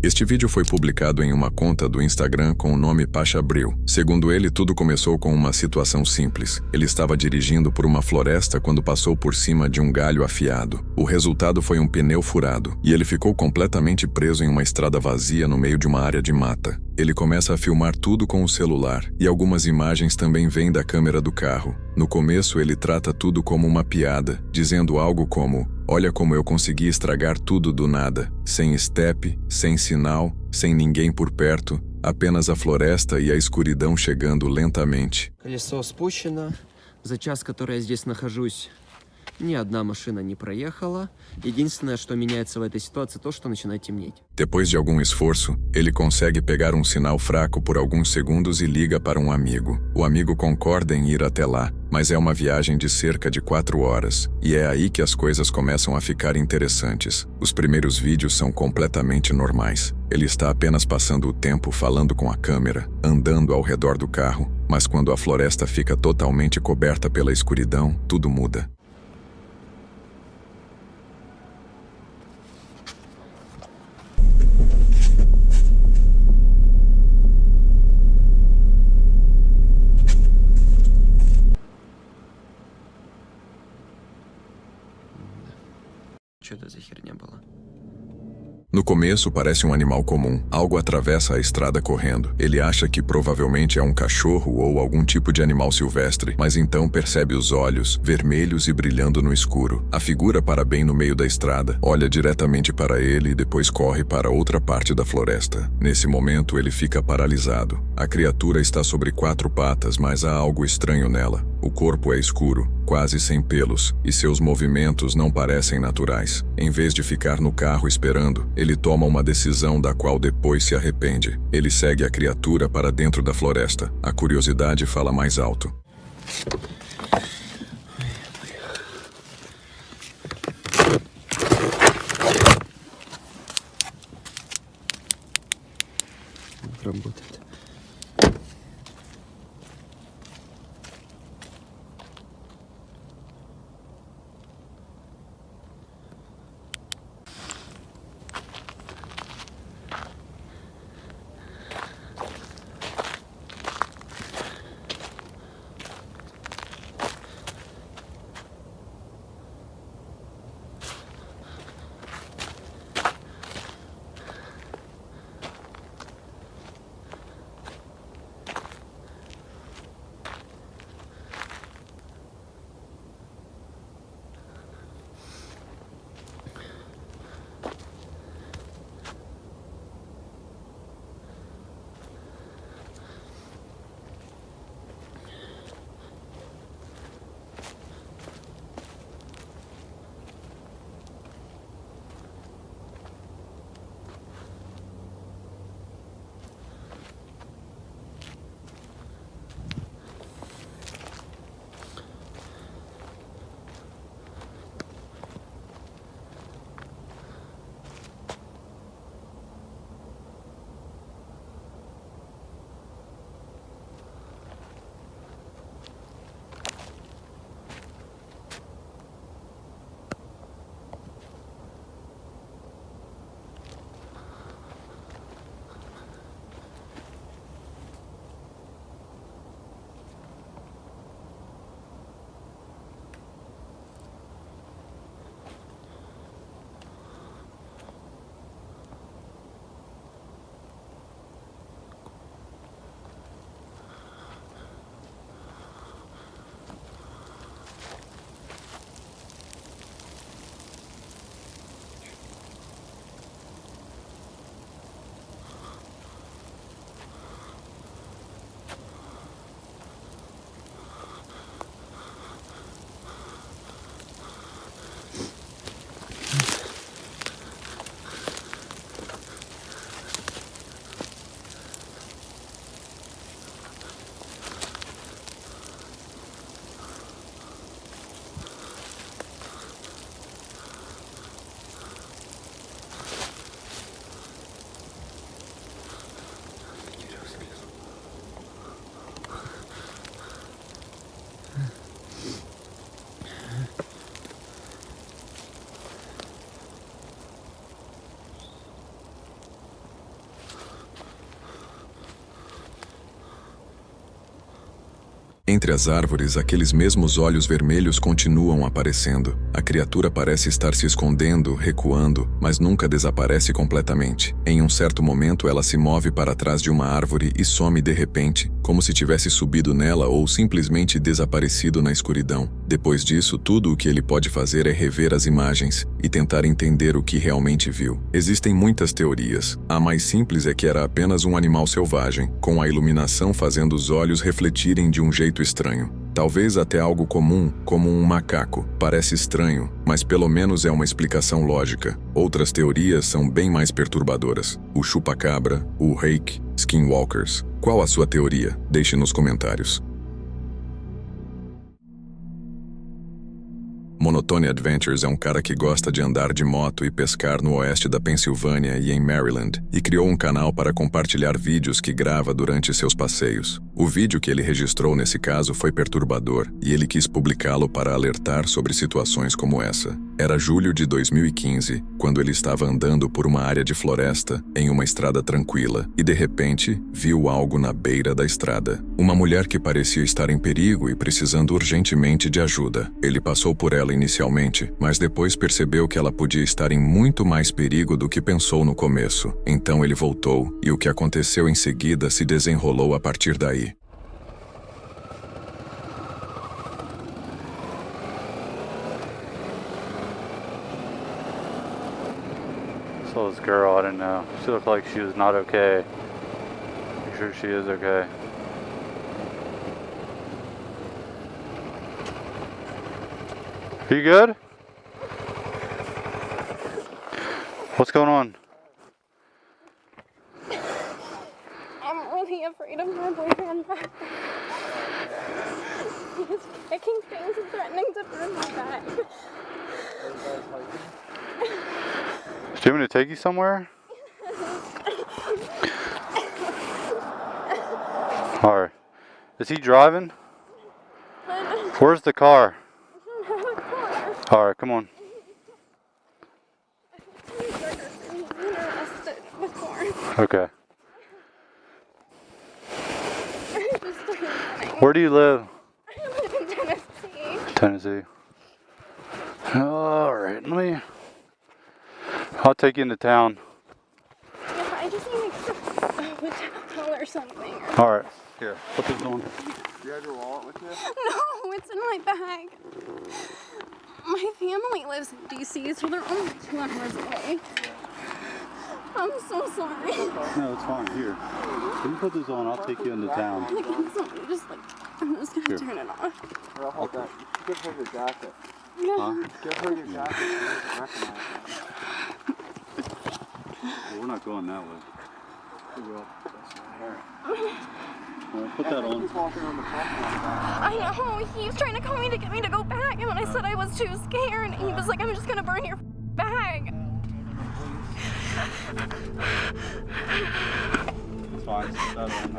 Este vídeo foi publicado em uma conta do Instagram com o nome Pacha Abril. Segundo ele, tudo começou com uma situação simples. Ele estava dirigindo por uma floresta quando passou por cima de um galho afiado. O resultado foi um pneu furado, e ele ficou completamente preso em uma estrada vazia no meio de uma área de mata. Ele começa a filmar tudo com o celular, e algumas imagens também vêm da câmera do carro. No começo, ele trata tudo como uma piada, dizendo algo como: "Olha como eu consegui estragar tudo do nada, sem estepe, sem sinal, sem ninguém por perto, apenas a floresta e a escuridão chegando lentamente." Колесо спущено. За час, который я здесь нахожусь, ни одна машина не проехала. Единственное, что меняется в этой ситуации, то, что начинает темнеть. Depois de algum esforço, ele consegue pegar um sinal fraco por alguns segundos e liga para um amigo. O amigo concorda em ir até lá, mas é uma viagem de cerca de 4 horas, e é aí que as coisas começam a ficar interessantes. Os primeiros vídeos são completamente normais. Ele está apenas passando o tempo falando com a câmera, andando ao redor do carro, mas quando a floresta fica totalmente coberta pela escuridão, tudo muda. Что это за херня была? No começo parece um animal comum. Algo atravessa a estrada correndo. Ele acha que provavelmente é um cachorro ou algum tipo de animal silvestre, mas então percebe os olhos, vermelhos e brilhando no escuro. A figura para bem no meio da estrada, olha diretamente para ele e depois corre para outra parte da floresta. Nesse momento ele fica paralisado. A criatura está sobre 4 patas, mas há algo estranho nela. O corpo é escuro, quase sem pelos, e seus movimentos não parecem naturais. Em vez de ficar no carro esperando, ele toma uma decisão da qual depois se arrepende. Ele segue a criatura para dentro da floresta. A curiosidade fala mais alto. Работает. Entre as árvores, aqueles mesmos olhos vermelhos continuam aparecendo. A criatura parece estar se escondendo, recuando, mas nunca desaparece completamente. Em um certo momento, ela se move para trás de uma árvore e some de repente, como se tivesse subido nela ou simplesmente desaparecido na escuridão. Depois disso, tudo o que ele pode fazer é rever as imagens e tentar entender o que realmente viu. Existem muitas teorias. A mais simples é que era apenas um animal selvagem, com a iluminação fazendo os olhos refletirem de um jeito estranho. Talvez até algo comum, como um macaco. Parece estranho, mas pelo menos é uma explicação lógica. Outras teorias são bem mais perturbadoras. O chupa-cabra, o Reiki, skinwalkers. Qual a sua teoria? Deixe nos comentários. Monotone Adventures é um cara que gosta de andar de moto e pescar no oeste da Pensilvânia e em Maryland, e criou um canal para compartilhar vídeos que grava durante seus passeios. O vídeo que ele registrou nesse caso foi perturbador, e ele quis publicá-lo para alertar sobre situações como essa. Era julho de 2015, quando ele estava andando por uma área de floresta, em uma estrada tranquila, e de repente, viu algo na beira da estrada. Uma mulher que parecia estar em perigo e precisando urgentemente de ajuda. Ele passou por ela inicialmente, mas depois percebeu que ela podia estar em muito mais perigo do que pensou no começo. Então ele voltou, e o que aconteceu em seguida se desenrolou a partir daí. So this girl, I didn't know. She looked like she was not okay. Make sure she is okay. Are you good? What's going on? I'm really afraid of my boyfriend. He's kicking things and threatening to burn my back. Do you want me to take you somewhere? Alright. Is he driving? Where's the car? Alright, come on. Okay. Where do you live? I live in Tennessee. Tennessee. Alright, I'll take you into town. Yeah, I just need a towel or something. Alright. Here, put this on. Do you have your wallet with you? No, it's in my bag. My family lives in DC, so they're only 2 hours away. I'm so sorry. No, it's fine. Here. If you put this on, I'll take you into town. Like, I'm just gonna Here. turn it off. Or I'll hold that. Give her your jacket. Yeah. Huh? Give her your jacket. She doesn't recognize Well, we're not going that way. it. You will. That's my hair. Put that on. He's walking on the parking lot. I know, he was trying to call me to get me to go back, and when I said I was too scared, he was like, I'm just gonna burn your bag. It's fine. Put that on.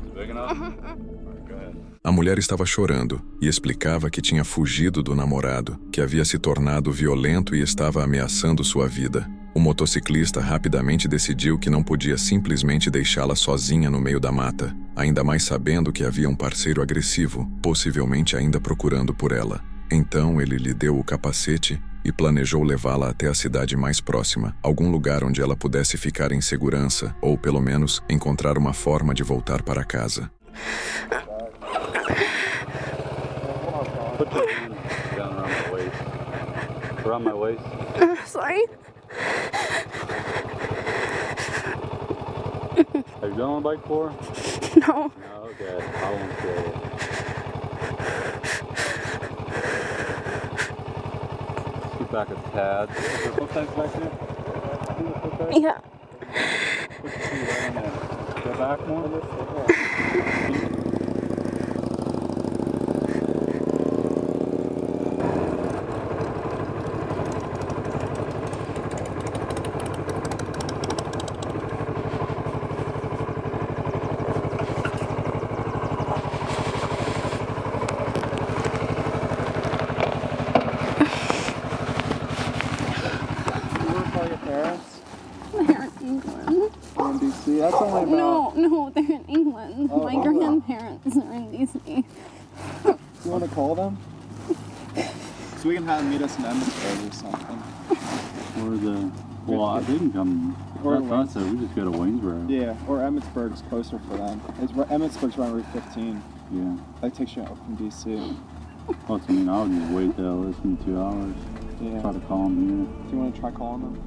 Is it big enough? Alright, go ahead. A mulher estava chorando e explicava que tinha fugido do namorado, que havia se tornado violento e estava ameaçando sua vida. O motociclista rapidamente decidiu que não podia simplesmente deixá-la sozinha no meio da mata, ainda mais sabendo que havia um parceiro agressivo, possivelmente ainda procurando por ela. Então ele lhe deu o capacete e planejou levá-la até a cidade mais próxima, algum lugar onde ela pudesse ficar em segurança, ou pelo menos encontrar uma forma de voltar para casa. Put this down around my waist. Around my waist. Sorry. Have you been on a bike before? No. No, okay. I won't scare you. Scoot back a tad. Is there foot tags back there? See the foot tags? Yeah. Put your feet right on there. Go back more. They're in England. in DC. That's only about... No, they're in England. Oh, My oh. grandparents are in DC. You want to call them? So we can have them meet us in Emmitsburg or something. Or the... Well, they can come... Or That's us, so we just go to Waynesboro. Yeah, or Emmitsburg's closer for them. Emmitsburg's around Route 15. Yeah. That takes you out from DC. Plus, I mean, I'll just wait till listen 2 hours. Yeah. Try to call them here. Do you want to try calling them?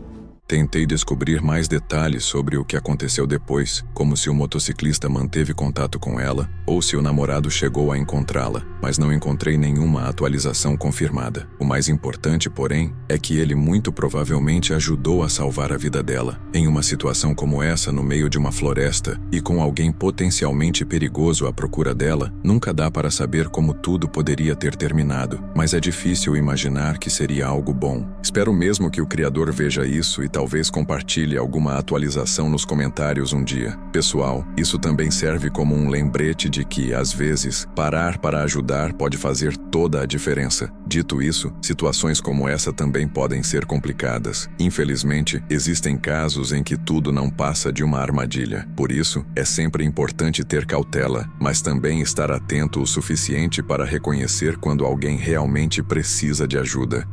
Tentei descobrir mais detalhes sobre o que aconteceu depois, como se o motociclista manteve contato com ela ou se o namorado chegou a encontrá-la, mas não encontrei nenhuma atualização confirmada. O mais importante, porém, é que ele muito provavelmente ajudou a salvar a vida dela. Em uma situação como essa, no meio de uma floresta e com alguém potencialmente perigoso à procura dela, nunca dá para saber como tudo poderia ter terminado, mas é difícil imaginar que seria algo bom. Espero mesmo que o criador veja isso e talvez compartilhe alguma atualização nos comentários um dia. Pessoal, isso também serve como um lembrete de que, às vezes, parar para ajudar pode fazer toda a diferença. Dito isso, situações como essa também podem ser complicadas. Infelizmente, existem casos em que tudo não passa de uma armadilha. Por isso, é sempre importante ter cautela, mas também estar atento o suficiente para reconhecer quando alguém realmente precisa de ajuda.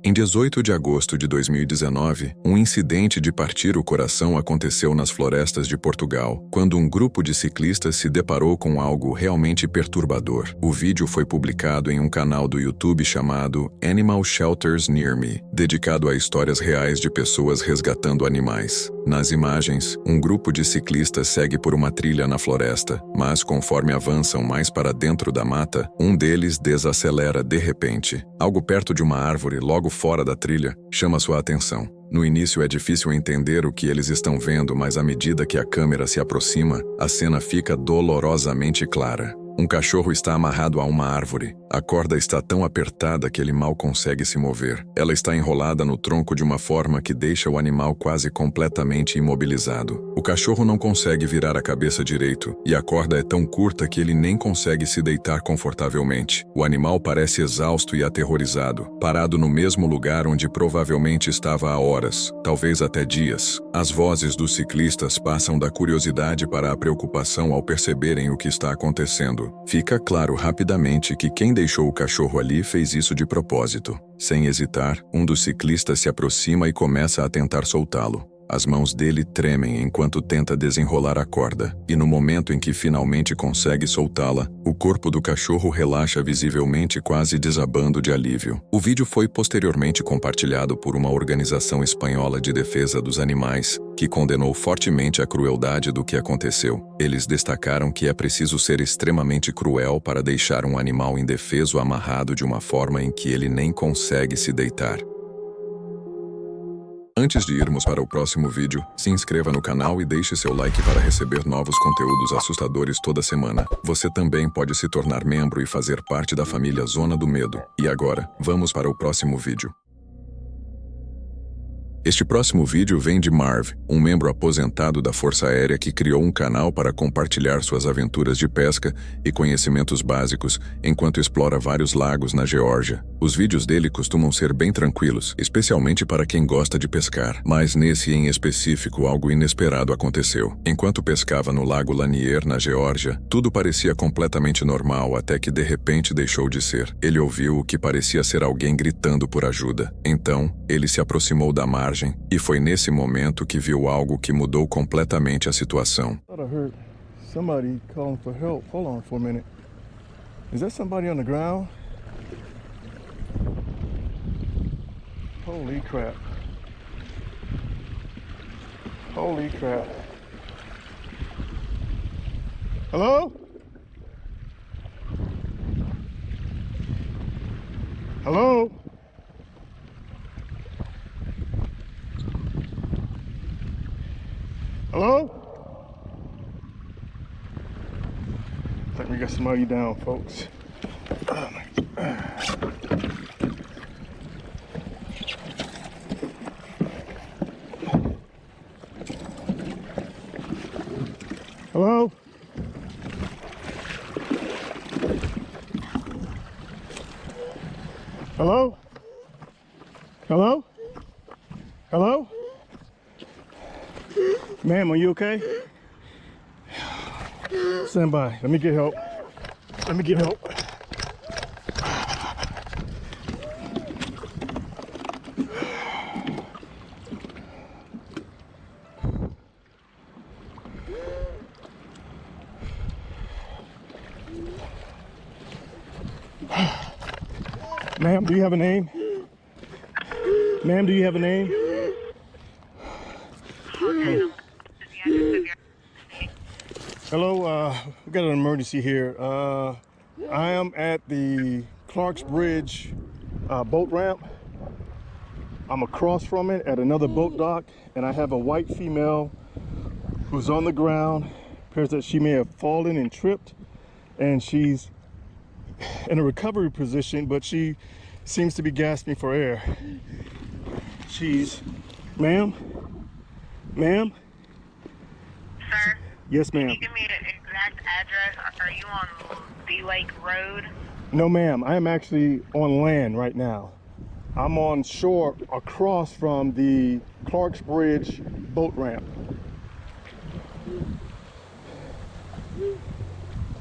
Em 18 de agosto de 2019, um incidente de partir o coração aconteceu nas florestas de Portugal, quando um grupo de ciclistas se deparou com algo realmente perturbador. O vídeo foi publicado em um canal do YouTube chamado Animal Shelters Near Me, dedicado a histórias reais de pessoas resgatando animais. Nas imagens, um grupo de ciclistas segue por uma trilha na floresta, mas conforme avançam mais para dentro da mata, um deles desacelera de repente. Algo perto de uma árvore logo fora da trilha chama sua atenção. No início é difícil entender o que eles estão vendo, mas à medida que a câmera se aproxima, a cena fica dolorosamente clara. Um cachorro está amarrado a uma árvore. A corda está tão apertada que ele mal consegue se mover. Ela está enrolada no tronco de uma forma que deixa o animal quase completamente imobilizado. O cachorro não consegue virar a cabeça direito, e a corda é tão curta que ele nem consegue se deitar confortavelmente. O animal parece exausto e aterrorizado, parado no mesmo lugar onde provavelmente estava há horas, talvez até dias. As vozes dos ciclistas passam da curiosidade para a preocupação ao perceberem o que está acontecendo. Fica claro rapidamente que quem deixou o cachorro ali fez isso de propósito. Sem hesitar, um dos ciclistas se aproxima e começa a tentar soltá-lo. As mãos dele tremem enquanto tenta desenrolar a corda, e no momento em que finalmente consegue soltá-la, o corpo do cachorro relaxa visivelmente, quase desabando de alívio. O vídeo foi posteriormente compartilhado por uma organização espanhola de defesa dos animais, que condenou fortemente a crueldade do que aconteceu. Eles destacaram que é preciso ser extremamente cruel para deixar um animal indefeso amarrado de uma forma em que ele nem consegue se deitar. Antes de irmos para o próximo vídeo, se inscreva no canal e deixe seu like para receber novos conteúdos assustadores toda semana. Você também pode se tornar membro e fazer parte da família Zona do Medo. E agora, vamos para o próximo vídeo. Este próximo vídeo vem de Marv, um membro aposentado da Força Aérea que criou um canal para compartilhar suas aventuras de pesca e conhecimentos básicos enquanto explora vários lagos na Geórgia. Os vídeos dele costumam ser bem tranquilos, especialmente para quem gosta de pescar, mas nesse em específico algo inesperado aconteceu. Enquanto pescava no Lago Lanier, na Geórgia, tudo parecia completamente normal até que de repente deixou de ser. Ele ouviu o que parecia ser alguém gritando por ajuda. Então, ele se aproximou da margem e foi nesse momento que viu algo que mudou completamente a situação. I heard somebody calling for help. Hold on for a minute. Is that somebody on the ground? Holy crap. Holy crap. Hello? Hello? Hello? I think we got somebody down, folks. Hello? Hello? Hello? Hello? Ma'am, are you okay? Stand by. Let me get help. Let me get help. Ma'am, do you have a name? Ma'am, do you have a name? Hello, we got an emergency here. I am at the Clarks Bridge boat ramp. I'm across from it at another boat dock, and I have a white female who's on the ground. Appears that she may have fallen and tripped, and she's in a recovery position, but she seems to be gasping for air. Ma'am? Ma'am? Sir? Yes, Can ma'am. you give me an exact address? Are you on the Lake Road? No, ma'am. I am actually on land right now. I'm on shore across from the Clarks Bridge boat ramp.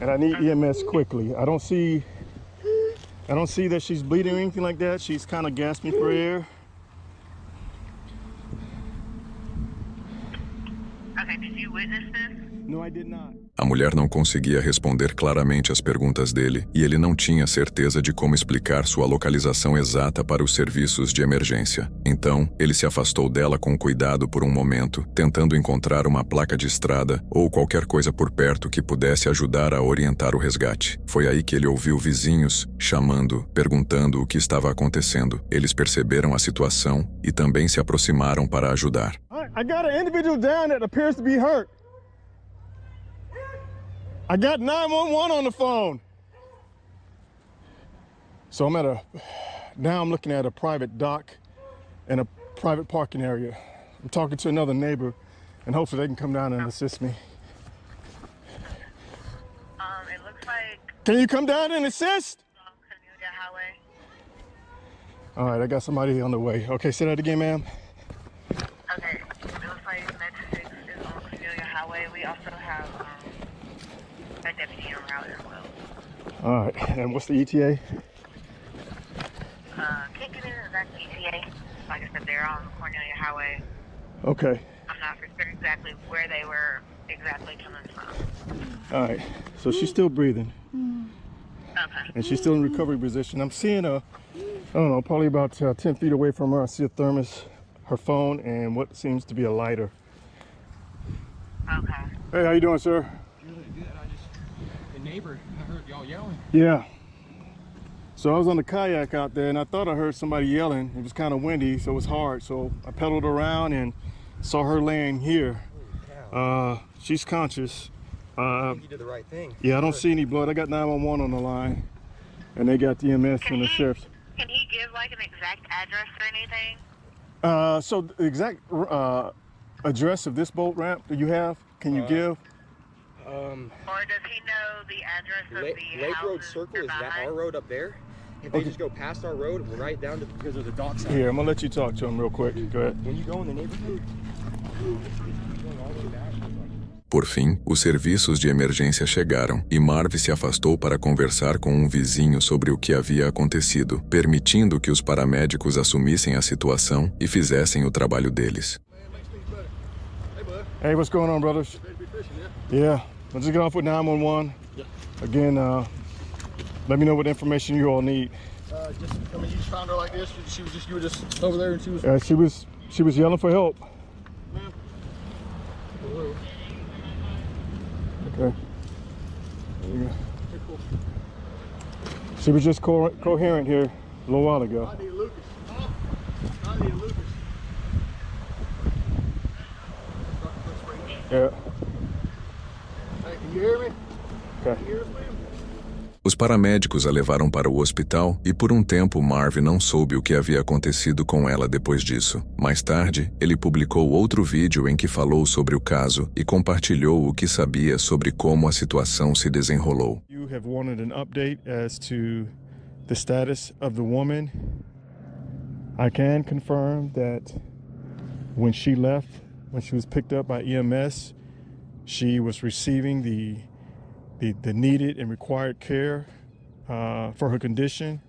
And I need EMS quickly. I don't see that she's bleeding or anything like that. She's kind of gasping for air. Okay, did you witness this? No, I did not. A mulher não conseguia responder claramente às perguntas dele e ele não tinha certeza de como explicar sua localização exata para os serviços de emergência. Então, ele se afastou dela com cuidado por um momento, tentando encontrar uma placa de estrada ou qualquer coisa por perto que pudesse ajudar a orientar o resgate. Foi aí que ele ouviu vizinhos chamando, perguntando o que estava acontecendo. Eles perceberam a situação e também se aproximaram para ajudar. I got an individual down that appears to be hurt. I got 911 on the phone. So now I'm looking at a private dock and a private parking area. I'm talking to another neighbor, and hopefully they can come down and assist me. It looks like Can you come down and assist? on Cornelia Highway. All right, I got somebody on the way. Okay, say that again, ma'am. Okay, it looks like Med 6 is on Cornelia Highway. We also have a deputy en route as well. All right, and what's the ETA? Can't get an exact ETA. Like I said, they're on Cornelia Highway. Okay, I'm not for sure exactly where they were exactly coming from. all right. So she's still breathing, Okay. and she's still in recovery position. I'm seeing I don't know, probably about 10 feet away from her. I see a thermos, her phone, and what seems to be a lighter. Okay. Hey, how you doing, sir? Good. The neighbor, I heard y'all yelling. Yeah. So I was on the kayak out there, and I thought I heard somebody yelling. It was kind of windy, so it was hard. So I pedaled around and saw her laying here. She's conscious. You did the right thing. Yeah, I don't see any blood. I got 911 on the line, and they got the EMS and the sheriff's. Can he give like an exact address or anything? So the exact address of this boat ramp that you have, can you give? Or does he know the address of the Lake houses Road Circle, they're is that behind? our road up there? If they just go past our road, we're right down to, because there's a dock sign. Here, I'm gonna let you talk to him real quick. Go ahead. When you go in the neighborhood, going all the way back, Por fim, os serviços de emergência chegaram e Marv se afastou para conversar com um vizinho sobre o que havia acontecido, permitindo que os paramédicos assumissem a situação e fizessem o trabalho deles. Hey, what's going on, brothers? Yeah, I'll just get off with 911. Again, let me know what information you all need. You just found her like this. You were just over there, and she was. She was yelling for help. Okay. There you go. She was just coherent here a little while ago. I need Lucas. I need Lucas. Yeah. Hey, can you hear me? Okay. Can you hear us, ma'am? Os paramédicos a levaram para o hospital e por um tempo Marv não soube o que havia acontecido com ela depois disso. Mais tarde, ele publicou outro vídeo em que falou sobre o caso e compartilhou o que sabia sobre como a situação se desenrolou. You have wanted an update as to the status of the woman. I can confirm that when she left, when she was picked up by EMS, she was receiving the needed and required care for her condition,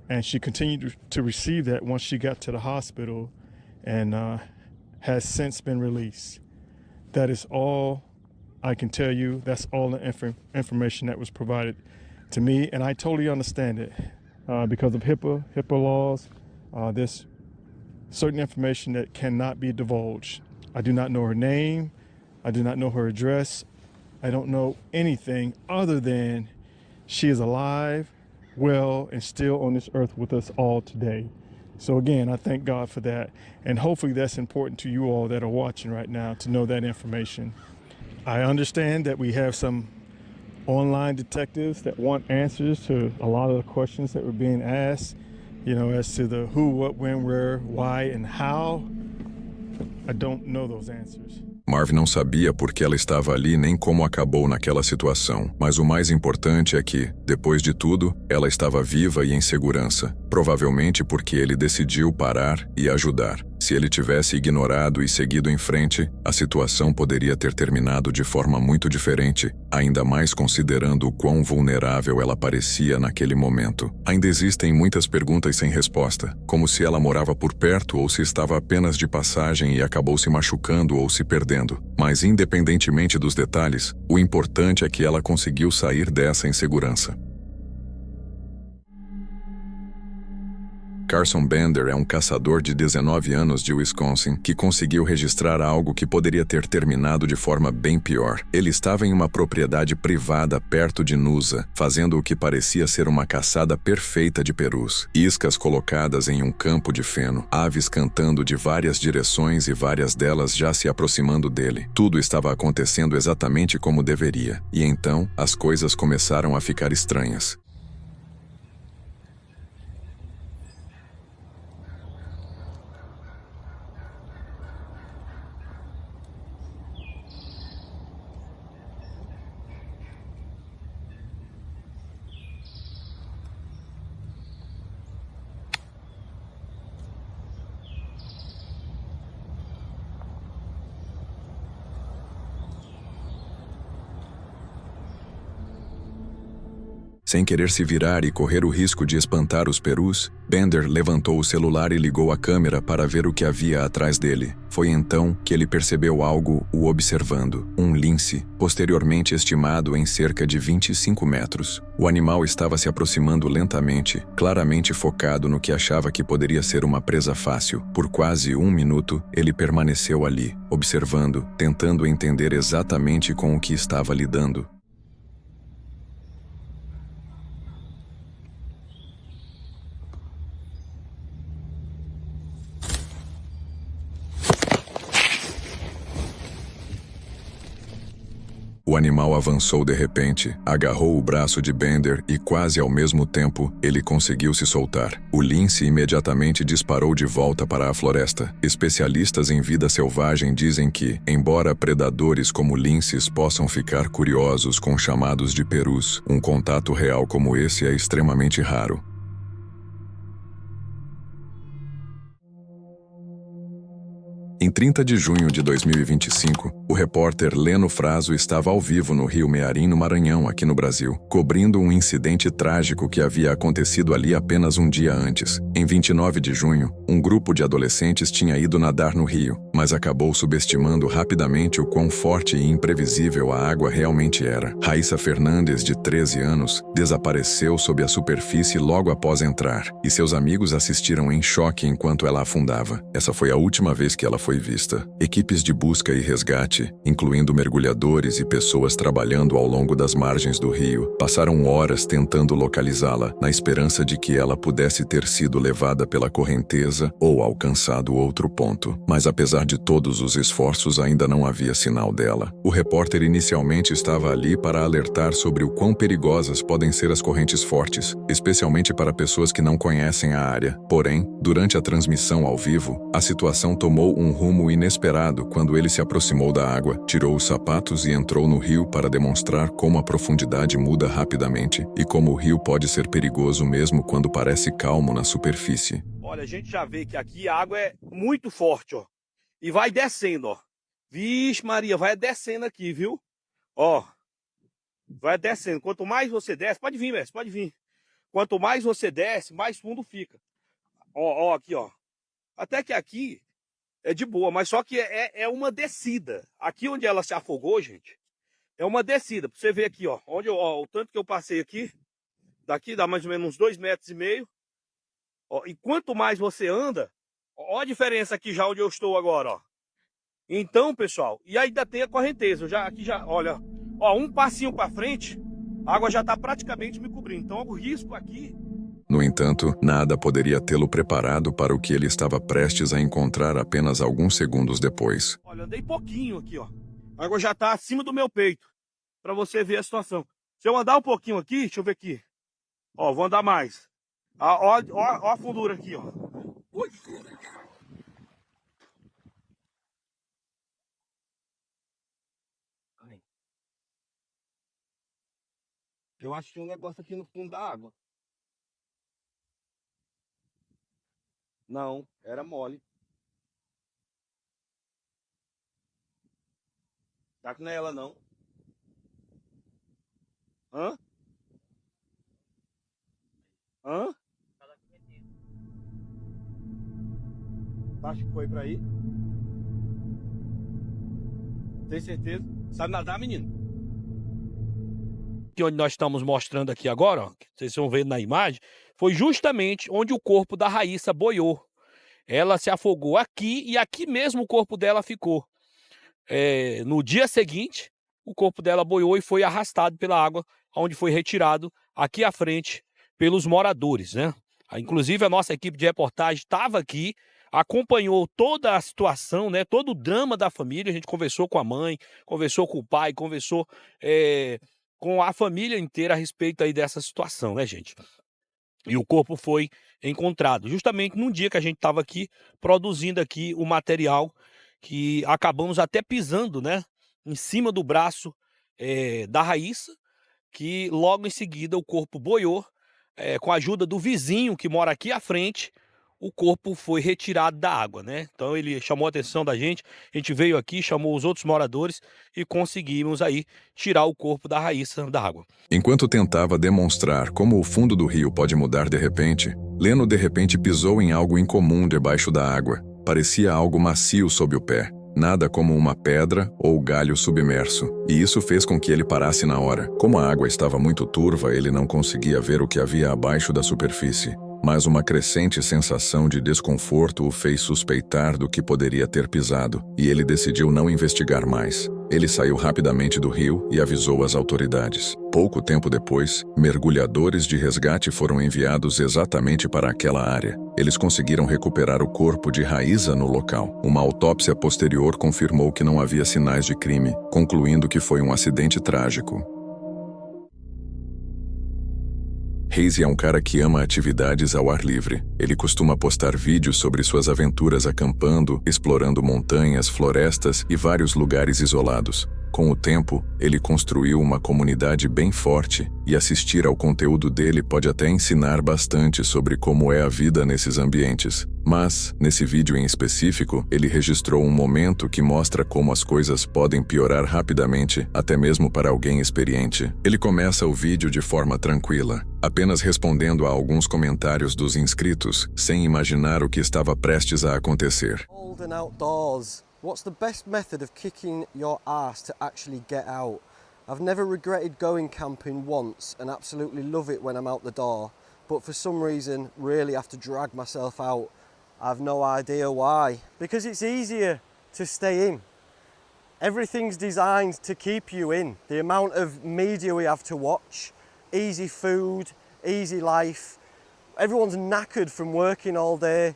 and she continued to receive that once she got to the hospital, and has since been released. That is all I can tell you. That's all the information that was provided to me, and I totally understand it. Because of HIPAA laws, there's certain information that cannot be divulged. I do not know her name. I do not know her address. I don't know anything other than she is alive, well, and still on this earth with us all today. So again, I thank God for that. And hopefully that's important to you all that are watching right now to know that information. I understand that we have some online detectives that want answers to a lot of the questions that were being asked, you know, as to the who, what, when, where, why, and how. I don't know those answers. Marv não sabia por que ela estava ali nem como acabou naquela situação, mas o mais importante é que, depois de tudo, ela estava viva e em segurança, provavelmente porque ele decidiu parar e ajudar. Se ele tivesse ignorado e seguido em frente, a situação poderia ter terminado de forma muito diferente, ainda mais considerando o quão vulnerável ela parecia naquele momento. Ainda existem muitas perguntas sem resposta, como se ela morava por perto ou se estava apenas de passagem e acabou se machucando ou se perdendo. Mas independentemente dos detalhes, o importante é que ela conseguiu sair dessa em segurança. Carson Bender é um caçador de 19 anos de Wisconsin que conseguiu registrar algo que poderia ter terminado de forma bem pior. Ele estava em uma propriedade privada perto de Noosa, fazendo o que parecia ser uma caçada perfeita de perus. Iscas colocadas em um campo de feno, aves cantando de várias direções e várias delas já se aproximando dele. Tudo estava acontecendo exatamente como deveria. E então, as coisas começaram a ficar estranhas. Sem querer se virar e correr o risco de espantar os perus, Bender levantou o celular e ligou a câmera para ver o que havia atrás dele. Foi então que ele percebeu algo o observando, um lince, posteriormente estimado em cerca de 25 metros. O animal estava se aproximando lentamente, claramente focado no que achava que poderia ser uma presa fácil. Por quase 1 minuto, ele permaneceu ali, observando, tentando entender exatamente com o que estava lidando. O animal avançou de repente, agarrou o braço de Bender e quase ao mesmo tempo, ele conseguiu se soltar. O lince imediatamente disparou de volta para a floresta. Especialistas em vida selvagem dizem que, embora predadores como linces possam ficar curiosos com chamados de perus, um contato real como esse é extremamente raro. Em 30 de junho de 2025, o repórter Leno Fraso estava ao vivo no Rio Mearim, no Maranhão, aqui no Brasil, cobrindo um incidente trágico que havia acontecido ali apenas um dia antes. Em 29 de junho, um grupo de adolescentes tinha ido nadar no rio, mas acabou subestimando rapidamente o quão forte e imprevisível a água realmente era. Raíssa Fernandes, de 13 anos, desapareceu sob a superfície logo após entrar, e seus amigos assistiram em choque enquanto ela afundava. Essa foi a última vez que ela foi vista. Equipes de busca e resgate, incluindo mergulhadores e pessoas trabalhando ao longo das margens do rio, passaram horas tentando localizá-la, na esperança de que ela pudesse ter sido levada pela correnteza ou alcançado outro ponto. Mas apesar de todos os esforços, ainda não havia sinal dela. O repórter inicialmente estava ali para alertar sobre o quão perigosas podem ser as correntes fortes, especialmente para pessoas que não conhecem a área. Porém, durante a transmissão ao vivo, a situação tomou um rumo inesperado quando ele se aproximou da água, tirou os sapatos e entrou no rio para demonstrar como a profundidade muda rapidamente e como o rio pode ser perigoso mesmo quando parece calmo na superfície. Olha, a gente já vê que aqui a água é muito forte, ó. e vai descendo, ó. Vixe Maria, vai descendo aqui, viu? Ó, vai descendo. Quanto mais você desce, pode vir, Messi, pode vir. Quanto mais você desce, mais fundo fica. Ó, aqui, ó. Até que aqui é de boa, mas só que é uma descida. Aqui onde ela se afogou, gente, é uma descida. Pra você ver aqui, ó, o tanto que eu passei aqui, daqui dá mais ou menos uns 2,5 metros. Ó, e quanto mais você anda, ó a diferença aqui já onde eu estou agora, ó. Então, pessoal, e ainda tem a correnteza. Aqui já, olha, ó, um passinho para frente, a água já tá praticamente me cobrindo. Então, o risco aqui... No entanto, nada poderia tê-lo preparado para o que ele estava prestes a encontrar apenas alguns segundos depois. Olha, andei pouquinho aqui, ó. A água já tá acima do meu peito, para você ver a situação. Se eu andar um pouquinho aqui, deixa eu ver aqui. Ó, vou andar mais. Ó a fundura aqui, ó. Ui. Eu acho que tem um negócio aqui no fundo da água. Não, era mole. Tá que não é ela, não. Hã? Hã? Acho que foi pra aí. Tem certeza? Sabe nadar, menino? Que onde nós estamos mostrando aqui agora, ó, que vocês vão ver na imagem, foi justamente onde o corpo da Raíssa boiou. Ela se afogou aqui e aqui mesmo o corpo dela ficou. No dia seguinte, o corpo dela boiou e foi arrastado pela água, onde foi retirado aqui à frente pelos moradores, né? Inclusive a nossa equipe de reportagem estava aqui, acompanhou toda a situação, né? Todo o drama da família. A gente conversou com a mãe, conversou com o pai, conversou com a família inteira a respeito aí dessa situação, né, gente? E o corpo foi encontrado justamente num dia que a gente estava aqui produzindo aqui o material, que acabamos até pisando, né, em cima do braço da Raíssa, que logo em seguida o corpo boiou, com a ajuda do vizinho que mora aqui à frente. O corpo foi retirado da água, né? Então ele chamou a atenção da gente, a gente veio aqui, chamou os outros moradores e conseguimos aí tirar o corpo da Raíssa da água. Enquanto tentava demonstrar como o fundo do rio pode mudar de repente, Leno de repente pisou em algo incomum debaixo da água. Parecia algo macio sob o pé, nada como uma pedra ou galho submerso, e isso fez com que ele parasse na hora. Como a água estava muito turva, ele não conseguia ver o que havia abaixo da superfície. Mas uma crescente sensação de desconforto o fez suspeitar do que poderia ter pisado, e ele decidiu não investigar mais. Ele saiu rapidamente do rio e avisou as autoridades. Pouco tempo depois, mergulhadores de resgate foram enviados exatamente para aquela área. Eles conseguiram recuperar o corpo de Raíssa no local. Uma autópsia posterior confirmou que não havia sinais de crime, concluindo que foi um acidente trágico. Reise é um cara que ama atividades ao ar livre. Ele costuma postar vídeos sobre suas aventuras acampando, explorando montanhas, florestas e vários lugares isolados. Com o tempo, ele construiu uma comunidade bem forte, e assistir ao conteúdo dele pode até ensinar bastante sobre como é a vida nesses ambientes. Mas, nesse vídeo em específico, ele registrou um momento que mostra como as coisas podem piorar rapidamente, até mesmo para alguém experiente. Ele começa o vídeo de forma tranquila, apenas respondendo a alguns comentários dos inscritos, sem imaginar o que estava prestes a acontecer. What's the best method of kicking your ass to actually get out? I've never regretted going camping once and absolutely love it when I'm out the door, but for some reason really have to drag myself out. I've no idea why. Because it's easier to stay in. Everything's designed to keep you in. The amount of media we have to watch, easy food, easy life. Everyone's knackered from working all day,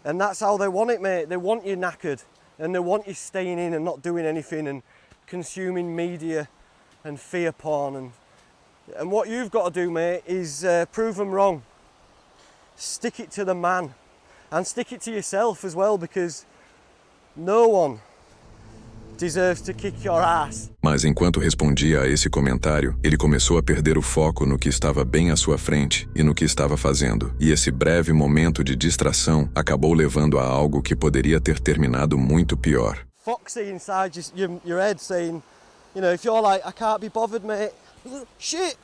and that's how they want it, mate. They want you knackered. And they want you staying in and not doing anything and consuming media and fear porn. And what you've got to do, mate, is prove them wrong. Stick it to the man. And stick it to yourself as well, because no one deserves to kick your ass. Mas enquanto respondia a esse comentário, ele começou a perder o foco no que estava bem à sua frente e no que estava fazendo. E esse breve momento de distração acabou levando a algo que poderia ter terminado muito pior. Foxy inside your head saying, you know, if you're like, I can't be bothered, mate. Shit!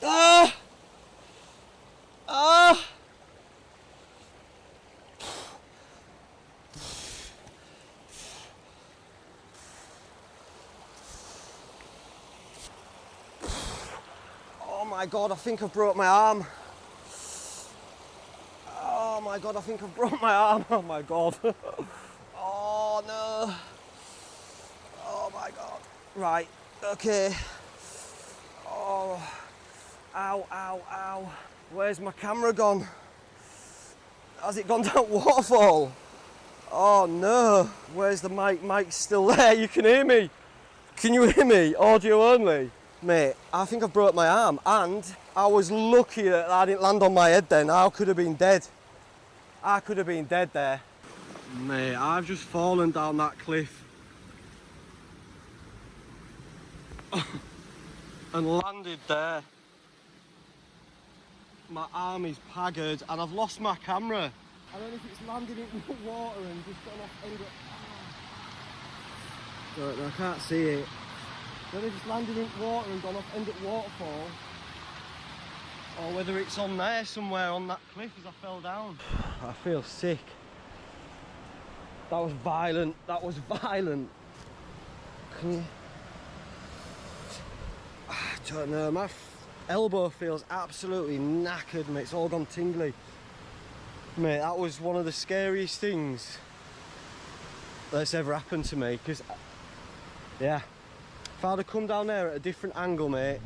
Ah! Ah! Oh my God, I think I've broke my arm. Oh my God, I think I've broke my arm. Oh my God. Oh no. Oh my God. Right, okay. Oh. Ow, ow, ow. Where's my camera gone? Has it gone down waterfall? Oh no. Where's the mic? Mic's still there. You can hear me. Can you hear me? Audio only. Mate, I think I've broke my arm, and I was lucky that I didn't land on my head then. I could have been dead. I could have been dead there. Mate, I've just fallen down that cliff. And landed there. My arm is haggard and I've lost my camera. I don't know if it's landed in the water and just gone off end of... I can't see it. I don't know if it's landed in water and gone off end at waterfall, or whether it's on there somewhere on that cliff as I fell down. I feel sick. That was violent. That was violent. Can you... I don't know. My elbow feels absolutely knackered, mate. It's all gone tingly. Mate, that was one of the scariest things that's ever happened to me, because, yeah, if I'd have come down there at a different angle, mate,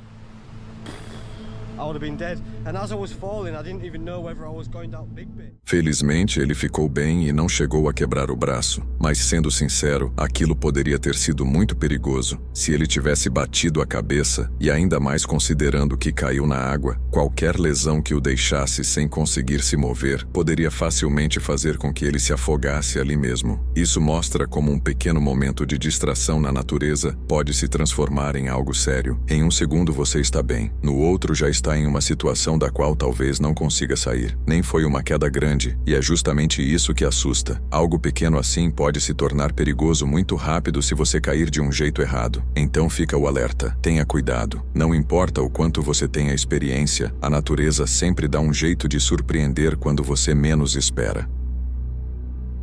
I would have been dead. And as I was falling, I didn't even know whether I was going down big bit. Felizmente, ele ficou bem e não chegou a quebrar o braço. Mas, sendo sincero, aquilo poderia ter sido muito perigoso. Se ele tivesse batido a cabeça, e ainda mais considerando que caiu na água, qualquer lesão que o deixasse sem conseguir se mover poderia facilmente fazer com que ele se afogasse ali mesmo. Isso mostra como um pequeno momento de distração na natureza pode se transformar em algo sério. Em um segundo você está bem, no outro já está em uma situação da qual talvez não consiga sair. Nem foi uma queda grande, e é justamente isso que assusta. Algo pequeno assim pode se tornar perigoso muito rápido se você cair de um jeito errado. Então fica o alerta. Tenha cuidado. Não importa o quanto você tenha experiência, a natureza sempre dá um jeito de surpreender quando você menos espera.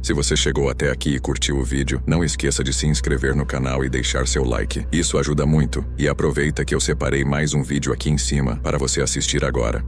Se você chegou até aqui e curtiu o vídeo, não esqueça de se inscrever no canal e deixar seu like. Isso ajuda muito. E aproveita que eu separei mais um vídeo aqui em cima para você assistir agora.